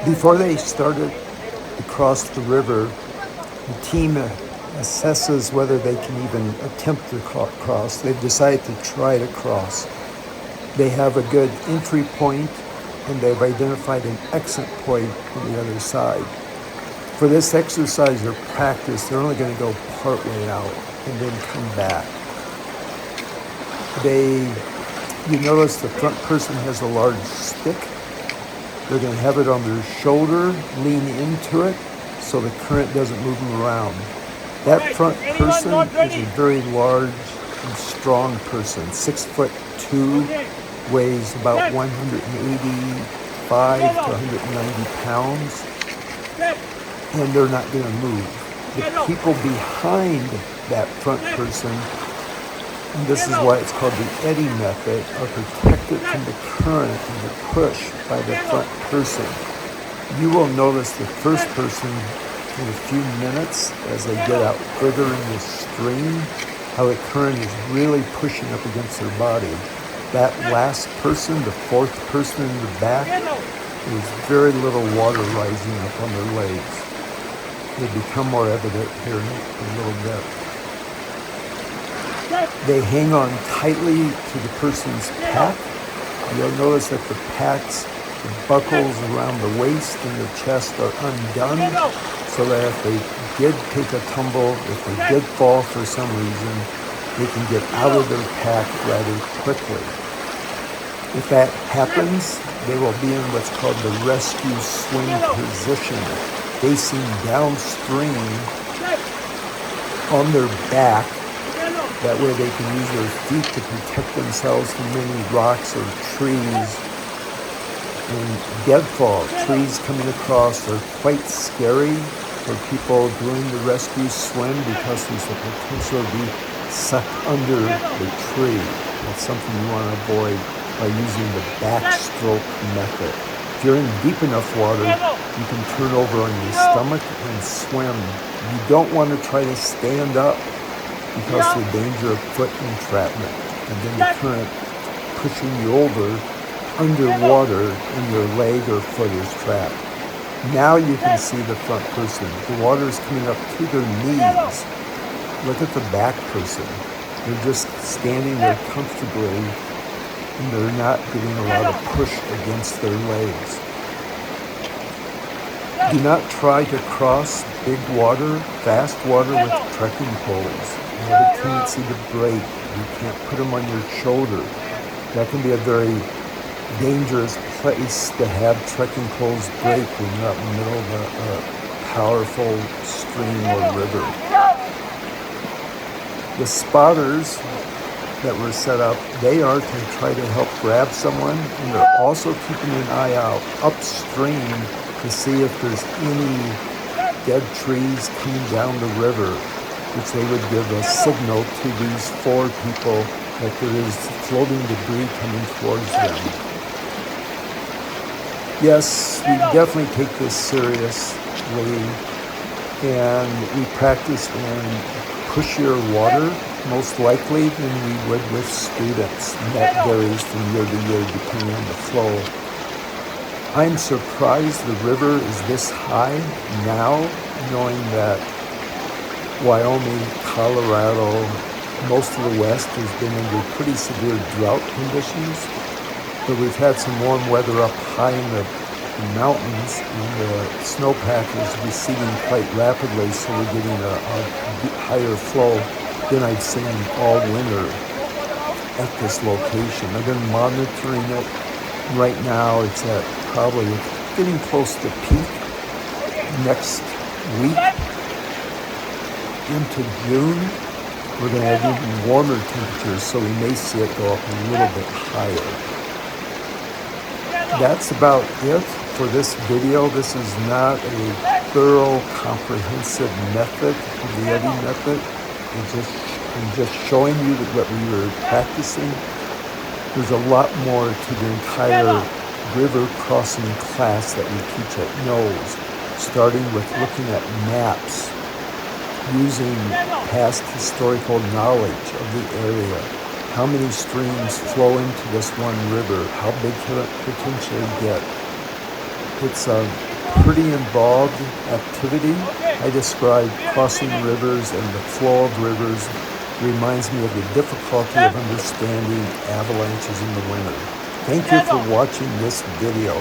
Before they started to cross the river, the team assesses whether they can even attempt to cross. They've decided to try to cross. They have a good entry point, and they've identified an exit point on the other side. For this exercise or practice, they're only going to go part way out and then come back. You notice the front person has a large stick. They're going to have it on their shoulder, lean into it, so the current doesn't move them around. That front person is a very large and strong person, 6'2", weighs about 185 to 190 pounds, and they're not going to move. The people behind that front person, and this is why it's called the eddy method, are protected from the current and the push by the front person. You will notice the first person in a few minutes as they get out further in the stream, how the current is really pushing up against their body. That last person, the fourth person in the back, there's very little water rising up on their legs. They become more evident here in a little bit. They hang on tightly to the person's pack. You'll notice that the packs, the buckles around the waist and the chest are undone, so that if they did take a tumble, if they did fall for some reason, they can get out of their pack rather quickly. If that happens, they will be in what's called the rescue swing position, facing downstream on their back. That way they can use their feet to protect themselves from any rocks or trees. And deadfall, trees coming across, are quite scary for people doing the rescue swim because there's the potential to be sucked under the tree. That's something you want to avoid by using the backstroke method. If you're in deep enough water, you can turn over on your stomach and swim. You don't want to try to stand up because of the danger of foot entrapment, and then the current pushing you over underwater and your leg or foot is trapped. Now you can see the front person. The water is coming up to their knees. Look at the back person. They're just standing there comfortably, and they're not getting a lot of push against their legs. Do not try to cross big water, fast water with trekking poles. They have a tendency to break. You can't put them on your shoulder. That can be a very dangerous place to have trekking poles break when you're out in the middle of a powerful stream or river. The spotters that were set up, they are to try to help grab someone, and they're also keeping an eye out upstream to see if there's any dead trees coming down the river, which they would give a signal to these four people that there is floating debris coming towards them. Yes, we definitely take this seriously, and we practice in pushier water, most likely than we would with students. And that varies from year to year depending on the flow. I'm surprised the river is this high now, knowing that Wyoming, Colorado, most of the West has been under pretty severe drought conditions. But we've had some warm weather up high in the mountains, and the snowpack is receding quite rapidly, so we're getting a higher flow than I've seen all winter at this location. I've been monitoring it. Right now it's at probably getting close to peak. Next week into June, we're going to have even warmer temperatures, so we may see it go up a little bit higher. That's about it for this video. This is not a thorough, comprehensive method of the eddy method. I'm just showing you what we were practicing. There's a lot more to the entire river crossing class that we teach at NOLS, starting with looking at maps, using past historical knowledge of the area. How many streams flow into this one river? How big can it potentially get? It's pretty involved activity. I describe crossing rivers, and the flow of rivers reminds me of the difficulty of understanding avalanches in the winter. Thank you for watching this video.